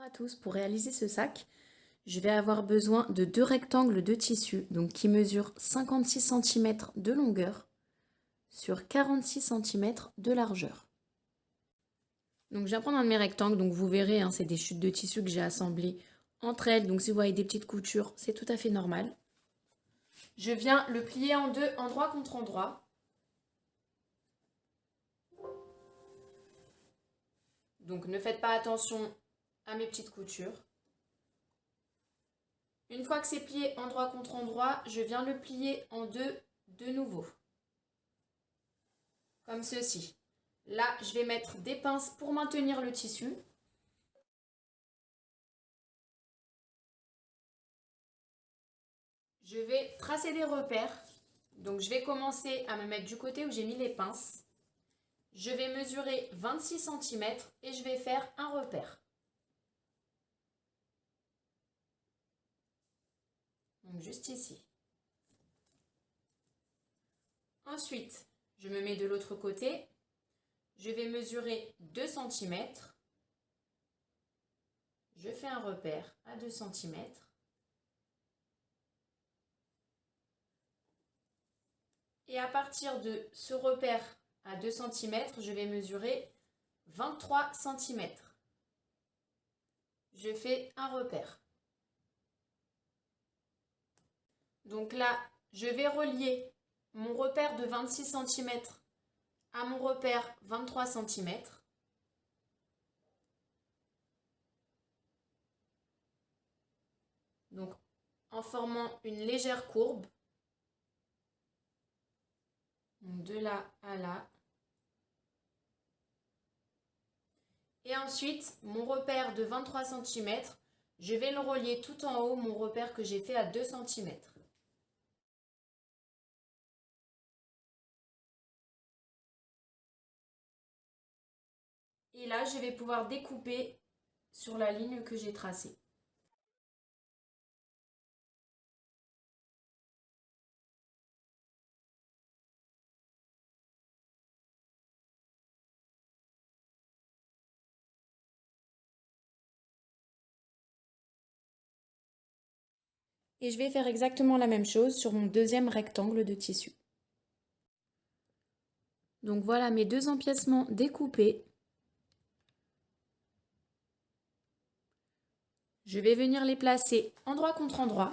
À tous, pour réaliser ce sac, je vais avoir besoin de deux rectangles de tissu donc qui mesurent 56 cm de longueur sur 46 cm de largeur. Donc je vais prendre un de mes rectangles, donc vous verrez, c'est des chutes de tissu que j'ai assemblées entre elles, donc si vous voyez des petites coutures, c'est tout à fait normal. Je viens le plier en deux, endroit contre endroit. Donc ne faites pas attention à mes petites coutures. Une fois que c'est plié endroit contre endroit, je viens le plier en deux de nouveau. Comme ceci. Là, je vais mettre des pinces pour maintenir le tissu. Je vais tracer des repères. Donc, je vais commencer à me mettre du côté où j'ai mis les pinces. Je vais mesurer 26 cm et je vais faire un repère. Donc, juste ici. Ensuite, je me mets de l'autre côté. Je vais mesurer 2 cm. Je fais un repère à 2 cm. Et à partir de ce repère à 2 cm, je vais mesurer 23 cm. Je fais un repère. Donc là, je vais relier mon repère de 26 cm à mon repère 23 cm. Donc en formant une légère courbe. Donc de là à là. Et ensuite, mon repère de 23 cm, je vais le relier tout en haut, mon repère que j'ai fait à 2 cm. Et là, je vais pouvoir découper sur la ligne que j'ai tracée. Et je vais faire exactement la même chose sur mon deuxième rectangle de tissu. Donc voilà mes deux empiècements découpés. Je vais venir les placer endroit contre endroit.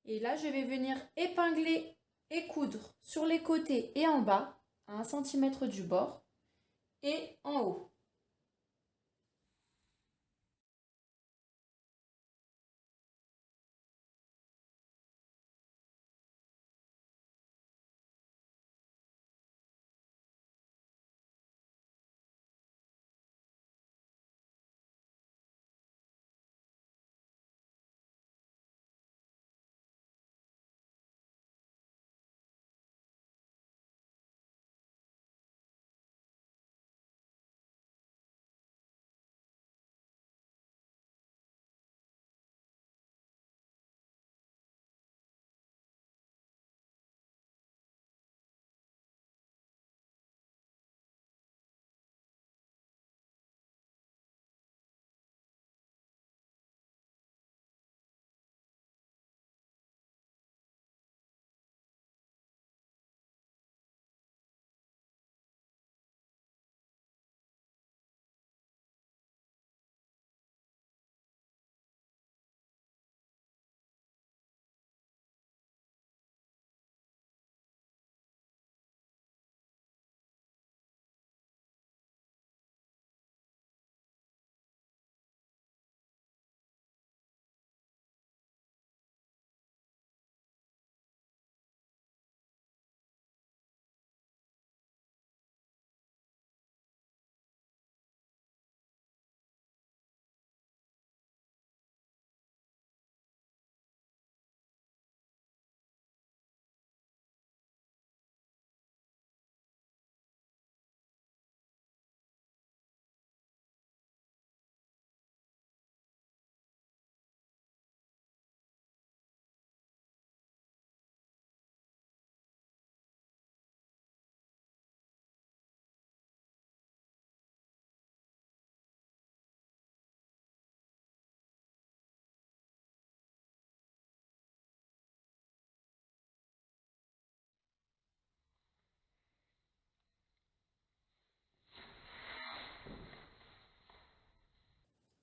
Et là, je vais venir épingler et coudre sur les côtés et en bas, à 1 cm du bord, et en haut.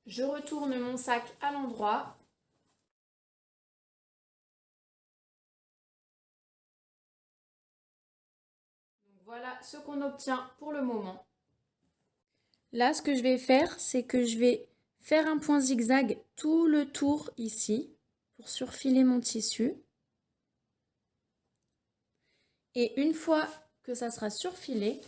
Je retourne mon sac à l'endroit. Voilà ce qu'on obtient pour le moment. Là, ce que je vais faire, c'est que je vais faire un point zigzag tout le tour ici pour surfiler mon tissu. Et une fois que ça sera surfilé,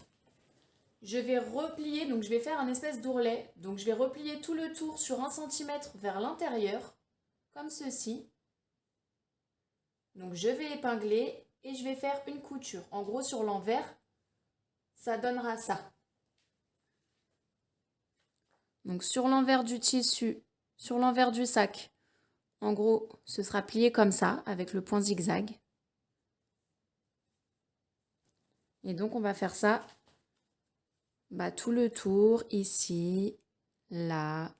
je vais replier, donc je vais faire un espèce d'ourlet. Donc je vais replier tout le tour sur 1 cm vers l'intérieur, comme ceci. Donc je vais épingler et je vais faire une couture. En gros, sur l'envers, ça donnera ça. Donc sur l'envers du tissu, sur l'envers du sac, en gros, ce sera plié comme ça, avec le point zigzag. Et donc on va faire ça tout le tour, ici, là,